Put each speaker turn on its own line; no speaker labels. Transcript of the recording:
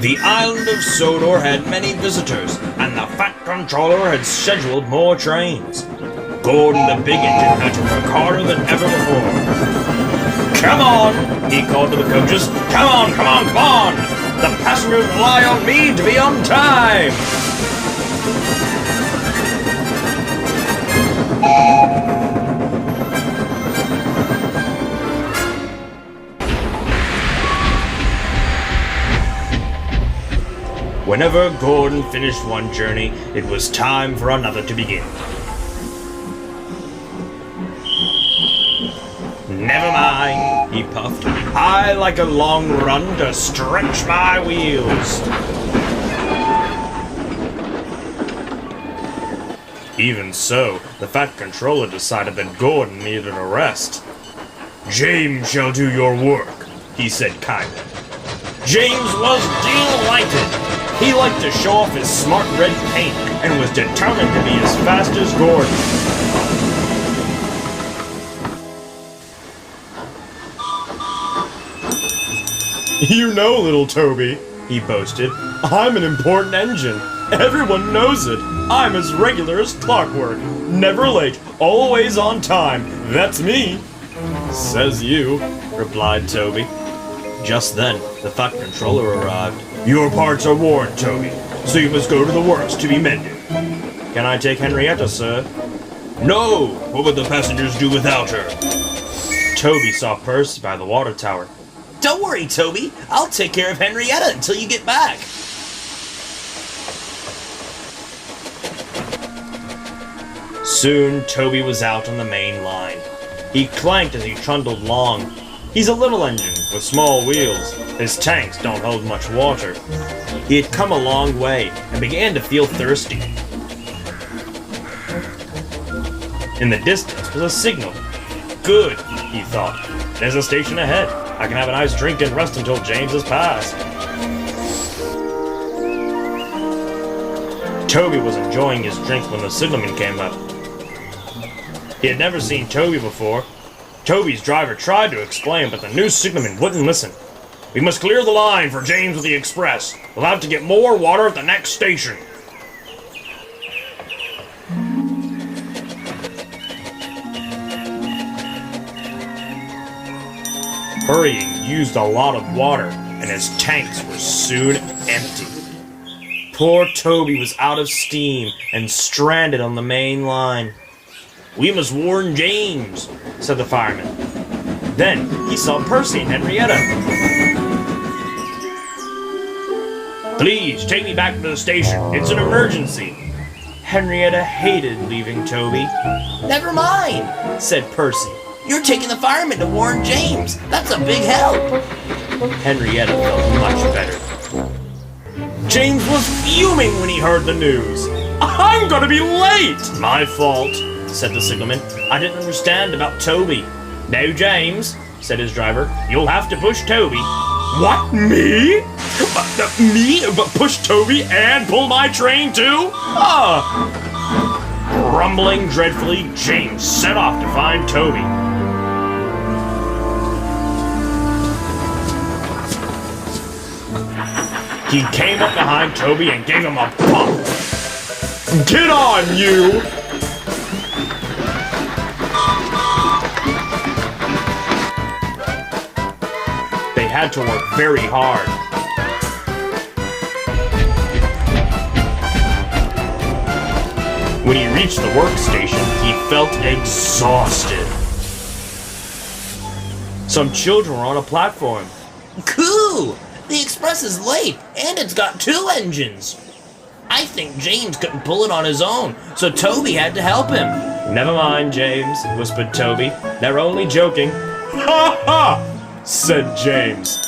The island of Sodor had many visitors, and the Fat Controller had scheduled more trains. Gordon the Big Engine had to work harder than ever before. "Come on!" he called to the coaches. "Come on, come on, come on! The passengers rely on me to be on time!" Whenever Gordon finished one journey, it was time for another to begin. "Never mind," he puffed. "I like a long run to stretch my wheels." Even so, the Fat Controller decided that Gordon needed a rest. "James shall do your work," he said kindly. James was delighted. He liked to show off his smart red paint and was determined to be as fast as Gordon. "You know, little Toby," he boasted, "I'm an important engine. Everyone knows it. I'm as regular as clockwork. Never late, always on time. That's me." "Says you," replied Toby. Just then, the Fat Controller arrived. "Your parts are worn, Toby, so you must go to the works to be mended." "Can I take Henrietta, sir?" "No! What would the passengers do without her?" Toby saw Percy by the water tower.
"Don't worry, Toby. I'll take care of Henrietta until you get back."
Soon, Toby was out on the main line. He clanked as he trundled along. He's a little engine with small wheels. His tanks don't hold much water. He had come a long way and began to feel thirsty. In the distance was a signal. "Good," he thought. "There's a station ahead. I can have a nice drink and rest until James has passed." Toby was enjoying his drink when the signalman came up. He had never seen Toby before. Toby's driver tried to explain, but the new signalman wouldn't listen. "We must clear the line for James with the express. We'll have to get more water at the next station." Hurrying used a lot of water, and his tanks were soon empty. Poor Toby was out of steam and stranded on the main line. "We must warn James," said the fireman. Then he saw Percy and Henrietta. "Please, take me back to the station. It's an emergency." Henrietta hated leaving Toby.
"Never mind," said Percy. "You're taking the fireman to warn James. That's a big help."
Henrietta felt much better. James was fuming when he heard the news. "I'm gonna be late!" "My fault," said the signalman. "I didn't understand about Toby." "No, James," said his driver. "You'll have to push Toby." "What, me? Me push Toby and pull my train too? Grumbling dreadfully, James set off to find Toby. He came up behind Toby and gave him a bump. "Get on, you!" They had to work very hard. When he reached the workstation, he felt exhausted. Some children were on a platform.
"Cool! The express is late, and it's got 2 engines. I think James couldn't pull it on his own, so Toby had to help him."
"Never mind, James," whispered Toby. "They're only joking." "Ha ha!" said James.